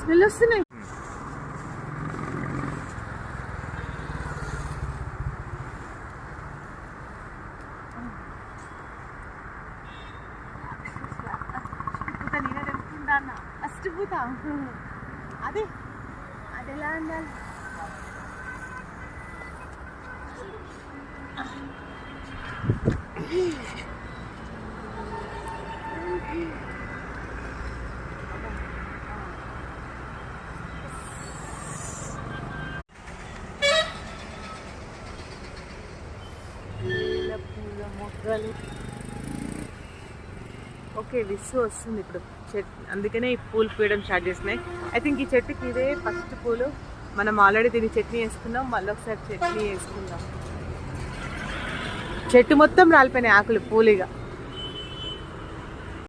Smell వస్తున్నాయి. First పూత అదే అది ఎలా ఉండాలి. పూల మొగ్గలు. ఓకే, విసు వస్తుంది ఇప్పుడు చెట్టు, అందుకనే ఈ పూలు పూయడం స్టార్ట్ చేసినాయి. ఐ థింక్ ఈ చెట్టుకి ఇదే ఫస్ట్ పూలు. మనం ఆల్రెడీ దీన్ని చట్నీ వేసుకున్నాం, మళ్ళీ ఒకసారి చట్నీ వేసుకుందాం. చెట్టు మొత్తం రాలిపోయినాయి ఆకులు పూలుగా.